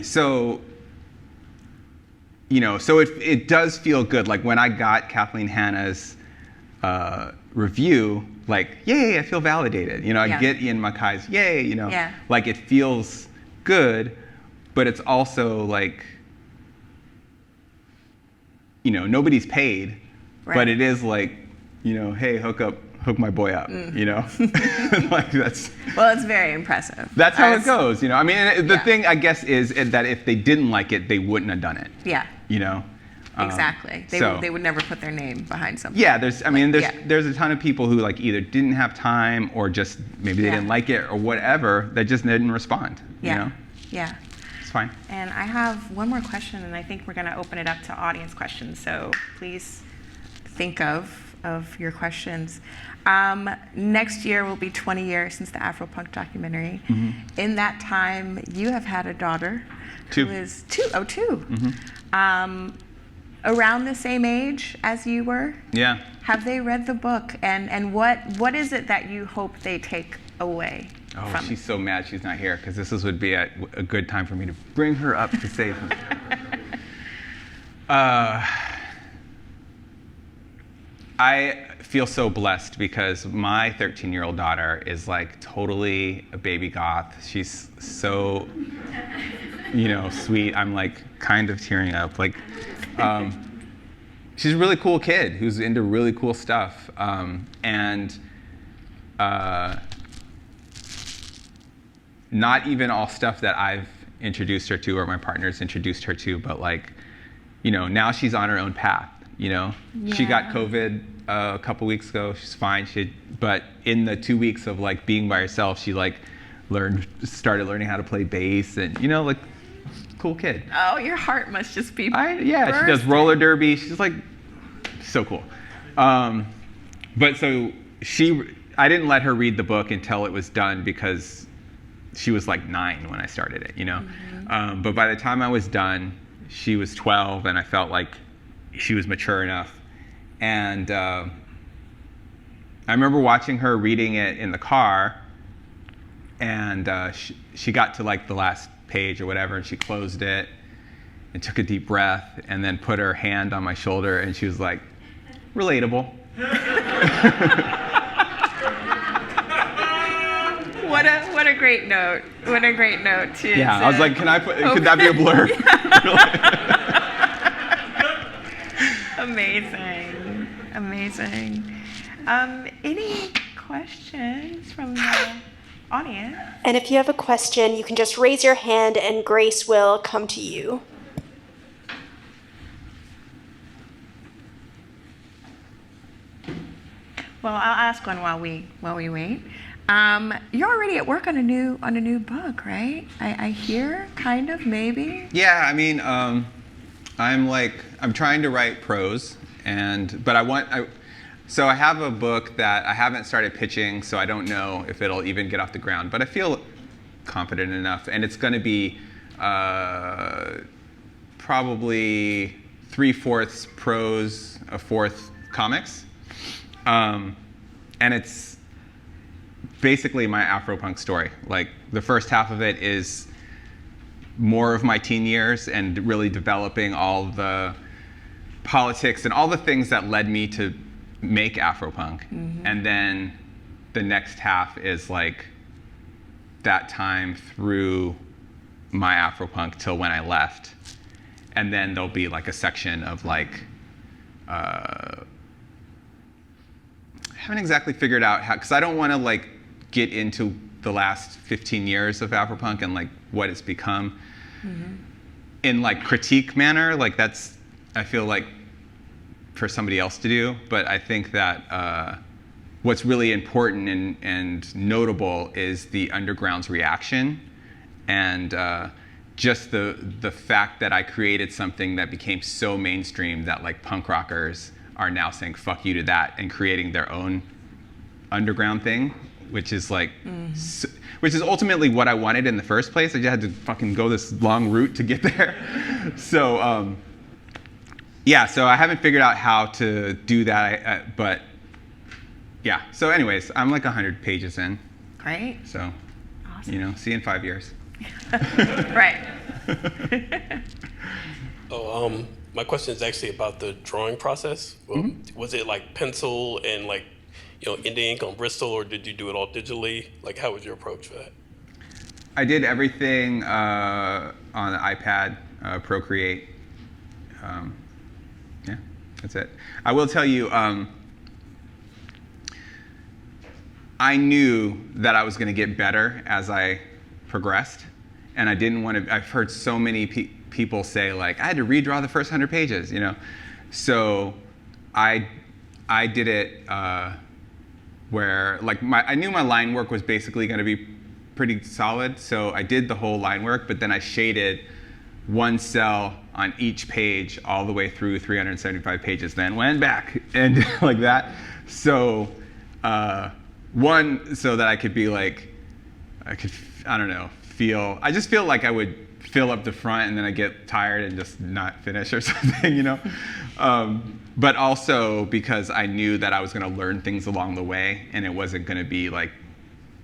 So, you know, so it does feel good. Like when I got Kathleen Hanna's review, like, yay, I feel validated. You know, I get Ian MacKaye's, yay, you know, like it feels good, but it's also like, you know, nobody's paid, but it is like, you know, hey, hook my boy up, you know? Like that's... Well, it's very impressive. That's how it goes, you know? I mean, the thing, I guess, is that if they didn't like it, they wouldn't have done it. Yeah. You know? Exactly. They would never put their name behind something. Yeah, there's a ton of people who like either didn't have time or just maybe they didn't like it or whatever, that just didn't respond, you know? Yeah. It's fine. And I have one more question, and I think we're going to open it up to audience questions, so please think of your questions. Next year will be 20 years since the Afropunk documentary. Mm-hmm. In that time, you have had a daughter who is two. Mm-hmm. Around the same age as you were. Yeah. Have they read the book? And what is it that you hope they take away from she's so mad she's not here, because this would be a good time for me to bring her up to say something. I feel so blessed because my 13-year-old daughter is like totally a baby goth. She's so, you know, sweet. I'm like kind of tearing up. Like, she's a really cool kid who's into really cool stuff. Not even all stuff that I've introduced her to or my partner's introduced her to, but like, you know, now she's on her own path. You know, she got COVID a couple weeks ago. She's fine. But in the 2 weeks of like being by herself, she like started learning how to play bass, and you know, like, cool kid. Oh, your heart must just be. She does roller derby. She's like so cool. But so I didn't let her read the book until it was done because she was like 9 when I started it. You know, but by the time I was done, she was 12, and I felt like she was mature enough. And I remember watching her reading it in the car, and she got to like the last page or whatever, and she closed it and took a deep breath and then put her hand on my shoulder, and she was like, relatable. What a great note. What a great note to I was like, could that be a blur? Amazing. Any questions from the audience? And if you have a question, you can just raise your hand and Grace will come to you. Well, I'll ask one while we wait. You're already at work on a new book, right? I hear, kind of, maybe. Yeah, I mean, I'm trying to write prose, so I have a book that I haven't started pitching, so I don't know if it'll even get off the ground, but I feel confident enough, and it's going to be probably 3/4 prose, 1/4 comics, and it's basically my Afropunk story. Like, the first half of it is more of my teen years and really developing all the politics and all the things that led me to make Afropunk. Mm-hmm. And then the next half is like that time through my Afropunk till when I left. And then there'll be like a section of like, I haven't exactly figured out how, because I don't want to like get into the last 15 years of Afropunk and like what it's become. Mm-hmm. In like critique manner, like that's, I feel like, for somebody else to do. But I think that what's really important and notable is the underground's reaction, and just the fact that I created something that became so mainstream that like punk rockers are now saying fuck you to that and creating their own underground thing, which is like, which is ultimately what I wanted in the first place. I just had to fucking go this long route to get there. So yeah, so I haven't figured out how to do that, but yeah. So anyways, I'm like 100 pages in. Great. So, awesome. See you in 5 years. Right. My question is actually about the drawing process. Was it like pencil and like, ink ink on Bristol, or did you do it all digitally? Like, how was your approach for that? I did everything on the iPad, Procreate. Yeah, that's it. I will tell you, I knew that I was going to get better as I progressed, and I didn't want to. I've heard so many people say like, I had to redraw the first 100 pages, So I did it where like I knew my line work was basically going to be pretty solid, so I did the whole line work, but then I shaded one cell on each page all the way through 375 pages, then went back and like that. So so that I could be like, I just feel like I would fill up the front and then I get tired and just not finish or something, But also because I knew that I was going to learn things along the way, and it wasn't going to be like,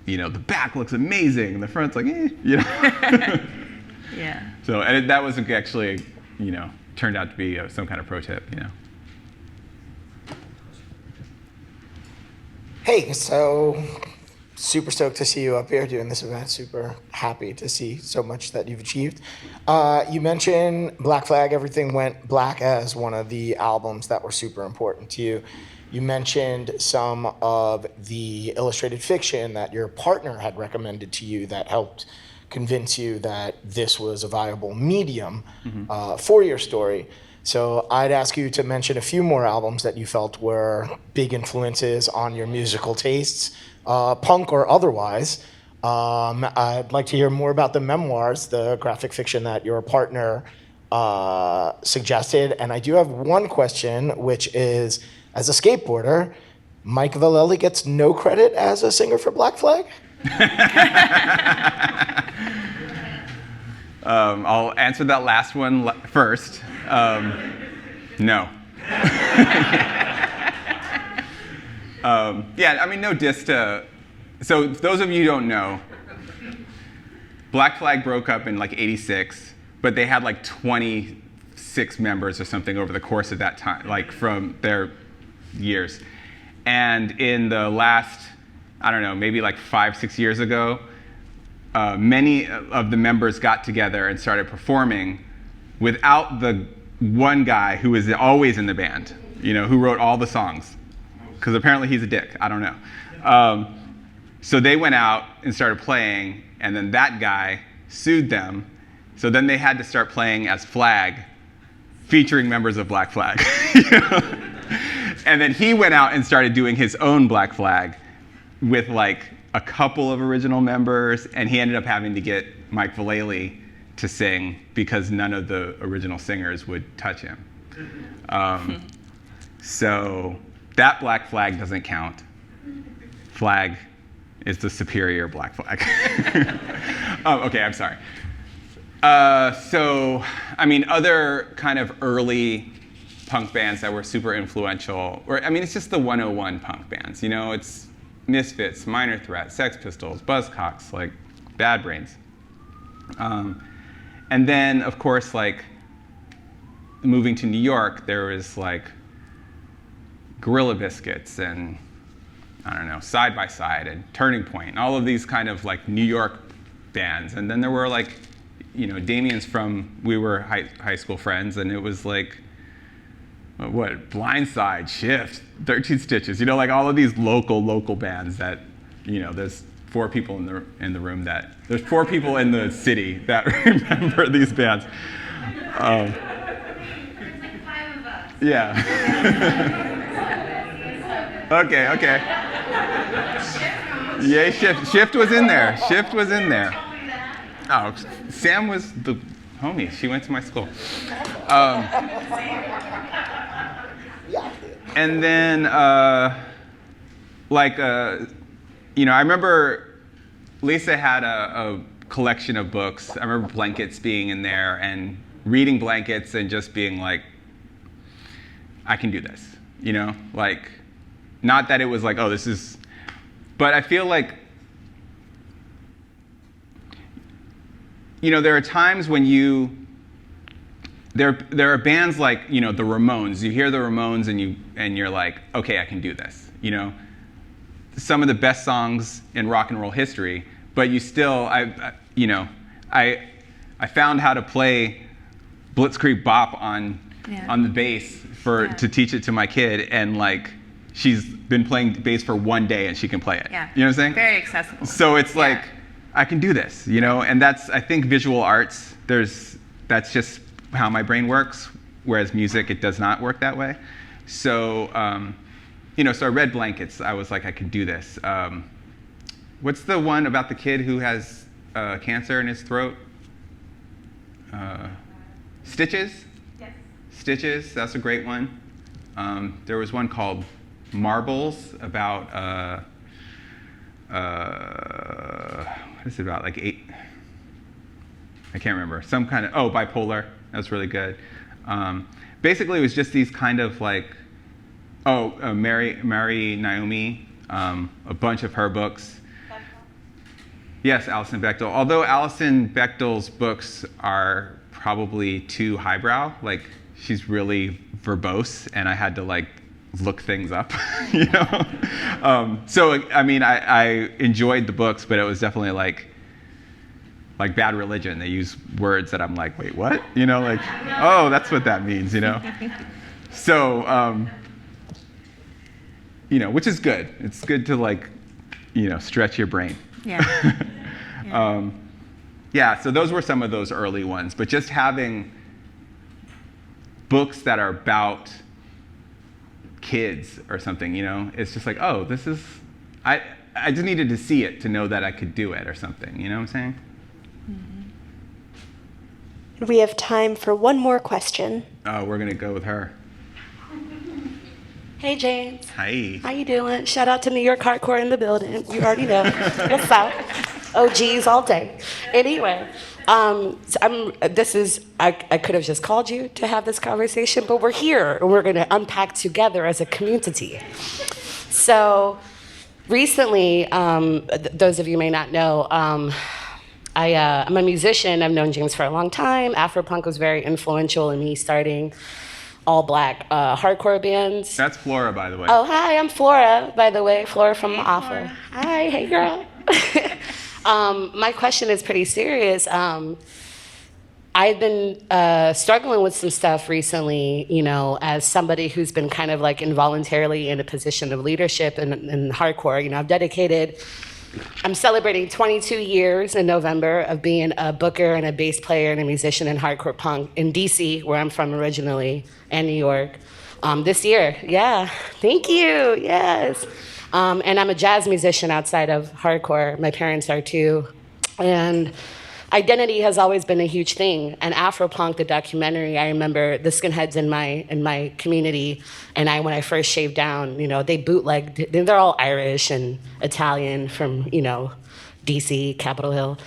the back looks amazing and the front's like, Yeah. So and that was actually, turned out to be some kind of pro tip, Hey, so super stoked to see you up here doing this event. Super happy to see so much that you've achieved. You mentioned Black Flag, Everything Went Black as one of the albums that were super important to you. You mentioned some of the illustrated fiction that your partner had recommended to you that helped convince you that this was a viable medium for your story. So I'd ask you to mention a few more albums that you felt were big influences on your musical tastes, punk or otherwise. I'd like to hear more about the memoirs, the graphic fiction that your partner suggested. And I do have one question, which is, as a skateboarder, Mike Vallely gets no credit as a singer for Black Flag? I'll answer that last one first. No. No diss to. So those of you who don't know, Black Flag broke up in like '86, but they had like 26 members or something over the course of that time, like from their years. And in the last, maybe like 5-6 years ago, many of the members got together and started performing without the one guy who was always in the band, who wrote all the songs, because apparently he's a dick. I don't know. So they went out and started playing, and then that guy sued them. So then they had to start playing as Flag, featuring members of Black Flag. And then he went out and started doing his own Black Flag with like a couple of original members, and he ended up having to get Mike Vallely to sing because none of the original singers would touch him. So that Black Flag doesn't count. Flag is the superior Black Flag. Okay, I'm sorry. So, I mean, other kind of early punk bands that were super influential, or I mean, it's just the 101 punk bands, you know, it's Misfits, Minor Threat, Sex Pistols, Buzzcocks, like Bad Brains. And then, of course, like moving to New York, there was like Gorilla Biscuits and I don't know, Side by Side and Turning Point, and all of these kind of like New York bands. And then there were like, you know, Damien's we were high school friends, and it was like, what, Blindside, Shift, 13 Stitches, you know, like all of these local bands that, you know, there's 4 people in the room there's 4 people in the city that remember these bands. There's like 5 of us. Yeah. Okay. Yeah, Shift was in there. Shift was in there. Oh, Sam was the homie. She went to my school. And then, you know, I remember Lisa had a collection of books. I remember Blankets being in there and reading Blankets and just being like, I can do this, you know? Like, not that it was like, oh, this is, but I feel like, you know, there are times when there are bands like, you know, the Ramones. You hear the Ramones and you're like, okay, I can do this. You know, some of the best songs in rock and roll history, but you still, I found how to play Blitzkrieg Bop on the bass to teach it to my kid, and like she's been playing bass for 1 day and she can play it. Yeah. You know what I'm saying? Very accessible. So it's like, I can do this, you know, and that's, I think visual arts, that's just how my brain works, whereas music, it does not work that way. So, you know, so I read Blankets. I was like, I can do this. What's the one about the kid who has cancer in his throat? Stitches? Yes. Stitches, that's a great one. There was one called Marbles about, what is it about? Like 8, I can't remember. Some kind of, bipolar. That's really good. Basically, it was just these kind of like, Mary Naomi, a bunch of her books. Yes, Alison Bechdel. Although Alison Bechdel's books are probably too highbrow, like she's really verbose, and I had to like look things up, you know? So, I mean, I enjoyed the books, but it was definitely like Bad Religion. They use words that I'm like, wait, what? You know, like, oh, that's what that means, you know? So, you know, which is good. It's good to like, you know, stretch your brain. Yeah. Yeah, so those were some of those early ones, but just having books that are about kids or something, you know, it's just like, oh, this is, I just needed to see it to know that I could do it or something, you know what I'm saying? We have time for one more question. Oh, we're gonna go with her. Hey, James. Hi. How you doing? Shout out to New York Hardcore in the building. You already know. What's up? OGs all day. Anyway, I could have just called you to have this conversation, but we're here and we're going to unpack together as a community. So recently, those of you may not know, I'm a musician. I've known James for a long time. Afropunk was very influential in me starting all black hardcore bands. That's Flora, by the way. Oh, hi, I'm Flora, by the way. Flora from Alpha. Hi, hey girl. My question is pretty serious. I've been struggling with some stuff recently, you know, as somebody who's been kind of like involuntarily in a position of leadership in hardcore. You know, I'm celebrating 22 years in November of being a booker and a bass player and a musician in hardcore punk in DC, where I'm from originally, and New York. This year, yeah. Thank you, yes. And I'm a jazz musician outside of hardcore. My parents are too. And identity has always been a huge thing. And Afropunk, the documentary, I remember the skinheads in my community, and when I first shaved down, they bootlegged. They're all Irish and Italian from, DC, Capitol Hill.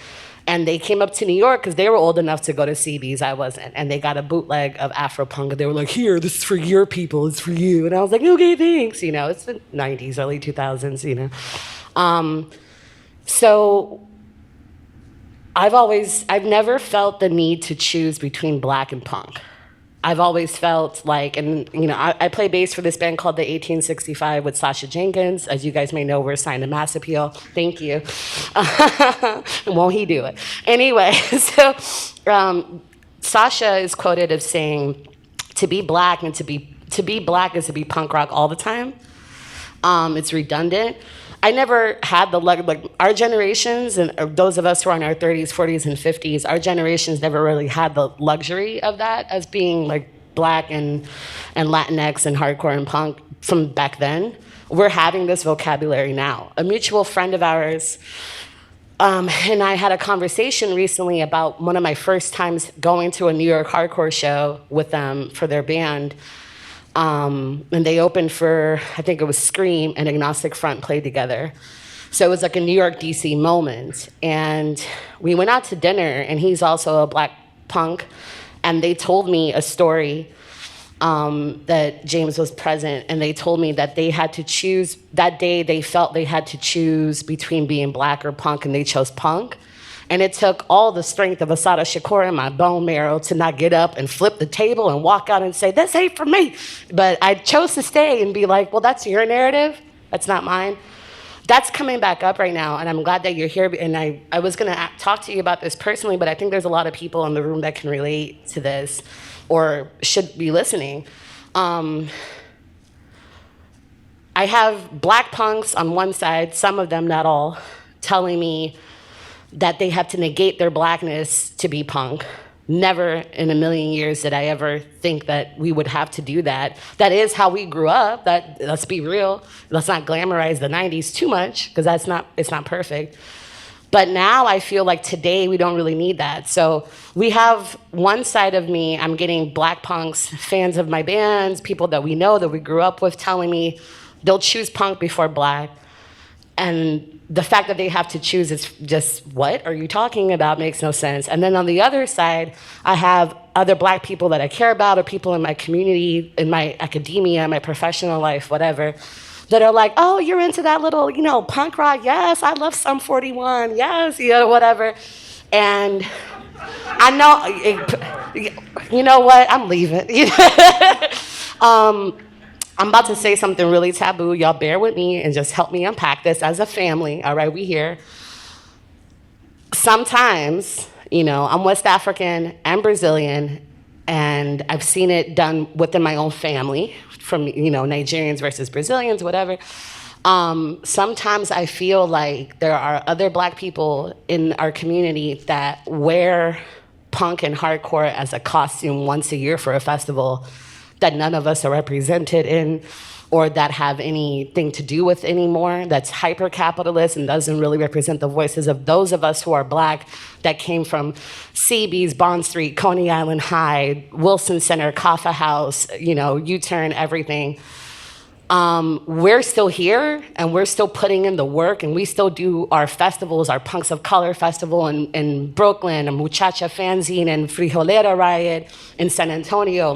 And they came up to New York because they were old enough to go to CB's. I wasn't. And they got a bootleg of Afropunk. And they were like, here, this is for your people. It's for you. And I was like, okay, thanks. It's the 90s, early 2000s, So I've never felt the need to choose between black and punk. I've always felt like, and I play bass for this band called the 1865 with Sasha Jenkins. As you guys may know, we're signed to Mass Appeal. Thank you. Won't he do it? Anyway, so Sasha is quoted as saying, to be black and to be black is to be punk rock all the time. It's redundant. I never had the our generations, and those of us who are in our 30s, 40s, and 50s, our generations never really had the luxury of that as being like black and Latinx and hardcore and punk from back then. We're having this vocabulary now. A mutual friend of ours and I had a conversation recently about one of my first times going to a New York hardcore show with them for their band. And they opened for, I think it was Scream and Agnostic Front played together. So it was like a New York, DC moment. And we went out to dinner, and he's also a black punk. And they told me a story that James was present, and they told me that they had to choose, that day they felt they had to choose between being black or punk, and they chose punk. And it took all the strength of Asada Shakur in my bone marrow to not get up and flip the table and walk out and say, this ain't for me. But I chose to stay and be like, well, that's your narrative. That's not mine. That's coming back up right now, and I'm glad that you're here. And I was going to talk to you about this personally, but I think there's a lot of people in the room that can relate to this or should be listening. I have black punks on one side, some of them, not all, telling me that they have to negate their blackness to be punk. Never in a million years did I ever think that we would have to do that. That is how we grew up. Let's be real. Let's not glamorize the 90s too much, because it's not perfect. But now I feel like today we don't really need that. So we have one side of me, I'm getting black punks, fans of my bands, people that we know, that we grew up with, telling me they'll choose punk before black. And the fact that they have to choose is just, what are you talking about? Makes no sense. And then on the other side, I have other black people that I care about, or people in my community, in my academia, my professional life, whatever, that are like, oh, you're into that little, punk rock? Yes, I love Sum 41. Yes, whatever. And I know, you know what? I'm leaving. I'm about to say something really taboo. Y'all bear with me and just help me unpack this as a family. All right, we here. Sometimes, I'm West African and Brazilian, and I've seen it done within my own family, from, Nigerians versus Brazilians, whatever. Sometimes I feel like there are other black people in our community that wear punk and hardcore as a costume once a year for a festival that none of us are represented in, or that have anything to do with anymore, that's hyper-capitalist and doesn't really represent the voices of those of us who are black that came from CB's, Bond Street, Coney Island High, Wilson Center, Kaffa House, U-Turn, everything. We're still here, and we're still putting in the work, and we still do our festivals, our Punks of Color Festival in Brooklyn, and Muchacha Fanzine, and Frijolera Riot in San Antonio.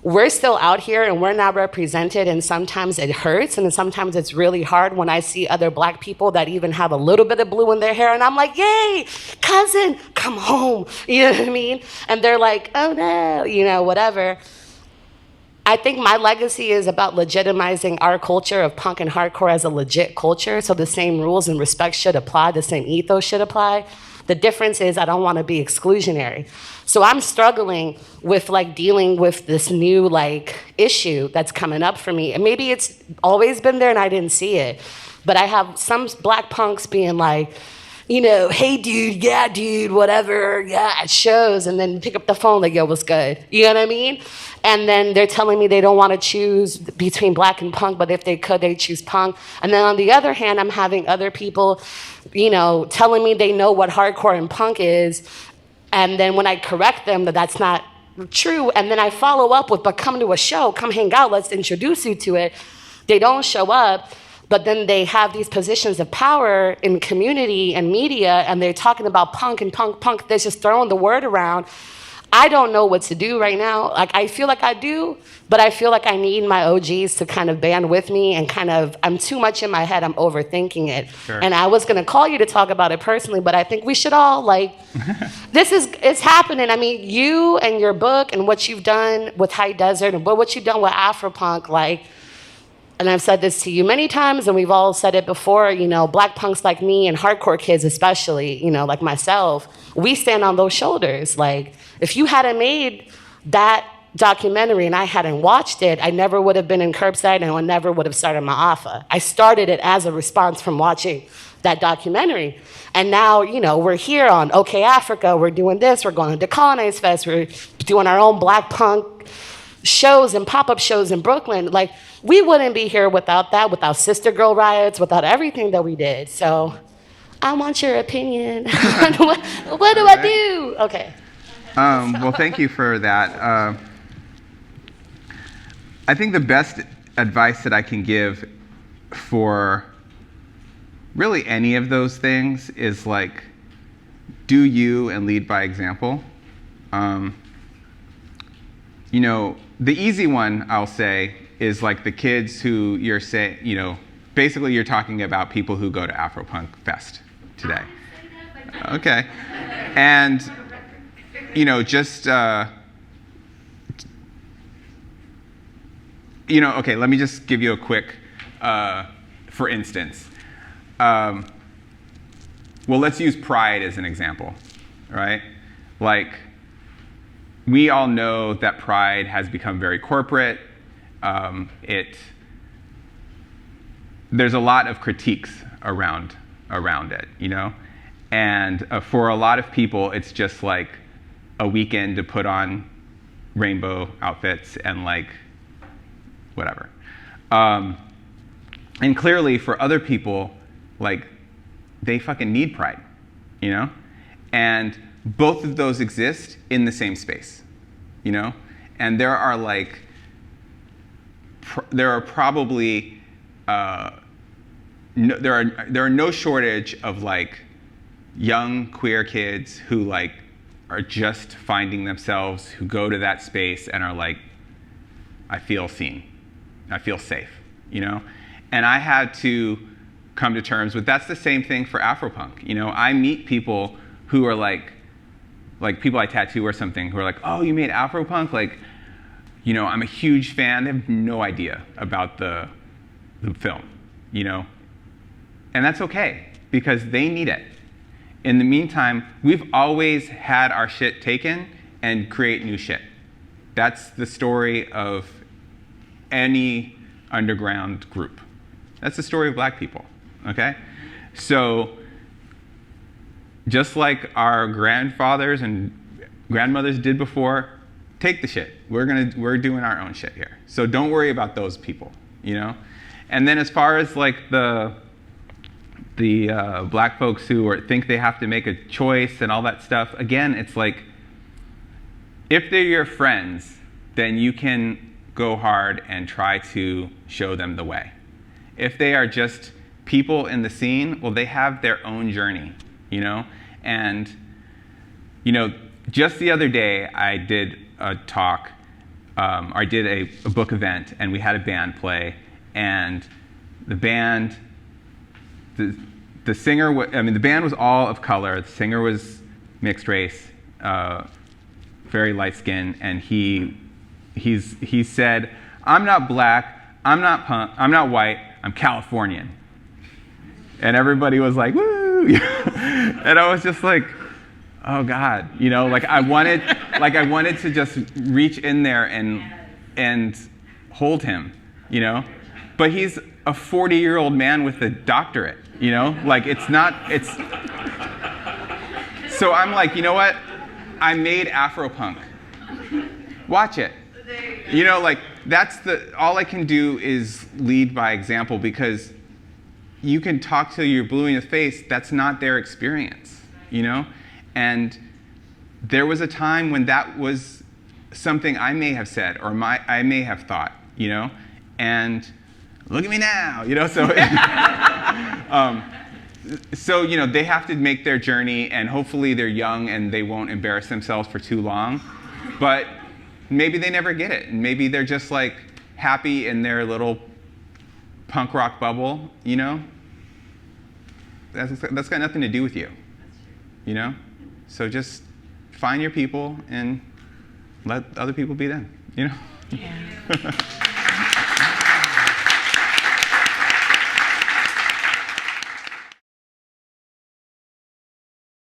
We're still out here and we're not represented, and sometimes it hurts, and sometimes it's really hard when I see other black people that even have a little bit of blue in their hair, and I'm like, yay, cousin, come home, you know what I mean? And they're like, oh no, whatever. I think my legacy is about legitimizing our culture of punk and hardcore as a legit culture, so the same rules and respect should apply, the same ethos should apply. The difference is I don't want to be exclusionary. So I'm struggling with dealing with this new issue that's coming up for me. And maybe it's always been there and I didn't see it. But I have some black punks being like, hey dude, yeah dude, whatever, yeah, at shows, and then pick up the phone like, yo, what's good? You know what I mean? And then they're telling me they don't want to choose between black and punk, but if they could, they'd choose punk. And then on the other hand, I'm having other people, telling me they know what hardcore and punk is. And then when I correct them that that's not true, and then I follow up with, but come to a show, come hang out, let's introduce you to it. They don't show up. But then they have these positions of power in community and media, and they're talking about punk and punk. They're just throwing the word around. I don't know what to do right now. Like, I feel like I do, but I feel like I need my OGs to kind of band with me and I'm too much in my head. I'm overthinking it. Sure. And I was going to call you to talk about it personally, but I think we should all, it's happening. I mean, you and your book and what you've done with High Desert and what you've done with Afropunk, and I've said this to you many times, and we've all said it before, black punks like me and hardcore kids especially, like myself, we stand on those shoulders. Like, if you hadn't made that documentary and I hadn't watched it, I never would have been in Curbside and I never would have started my AFA. I started it as a response from watching that documentary. And now, we're here on OK Africa, we're doing this, we're going to Decolonize Fest, we're doing our own black punk shows and pop-up shows in Brooklyn. We wouldn't be here without that, without Sister Girl riots, without everything that we did. So I want your opinion. What do I do? Okay. Well, thank you for that. I think the best advice that I can give for really any of those things is do you and lead by example. The easy one, I'll say, is the kids who you're saying, basically you're talking about people who go to Afropunk Fest today. Okay. And, okay, let me just give you a quick, for instance. Well, let's use Pride as an example, right? We all know that Pride has become very corporate. There's a lot of critiques around it, And for a lot of people, it's just a weekend to put on rainbow outfits and whatever. And clearly for other people, they fucking need Pride, And both of those exist in the same space, And there are there are probably there are no shortage of young queer kids who are just finding themselves, who go to that space and are I feel seen, I feel safe, And I had to come to terms with that's the same thing for Afropunk. I meet people who are people I tattoo or something who are oh, you made Afropunk? I'm a huge fan. They have no idea about the film, And that's okay, because they need it. In the meantime, we've always had our shit taken and create new shit. That's the story of any underground group. That's the story of black people, okay? So, just like our grandfathers and grandmothers did before, take the shit. We're doing our own shit here. So don't worry about those people, And then as far as the black folks who think they have to make a choice and all that stuff, again, it's if they're your friends, then you can go hard and try to show them the way. If they are just people in the scene, well, they have their own journey, And, just the other day, I did a talk, I did a book event, and we had a band play, and the band, the singer, the band was all of color. The singer was mixed race, very light skinned, and he said, "I'm not black, I'm not punk, I'm not white, I'm Californian." And everybody was like, "Woo!" And I was just oh God, I wanted to just reach in there and hold him, But he's a 40-year-old man with a doctorate, It's not, So I'm like, you know what? I made Afropunk. Watch it. You know, like all I can do is lead by example, because you can talk till you're blue in the face. That's not their experience, you know? And there was a time when that was something I may have said or I may have thought, you know? And look at me now, you know? So, so, you know, they have to make their journey, and hopefully they're young and they won't embarrass themselves for too long. But maybe they never get it, and maybe they're just like happy in their little punk rock bubble, you know? That's got nothing to do with you, you know? So just find your people and let other people be them, you know? Yeah.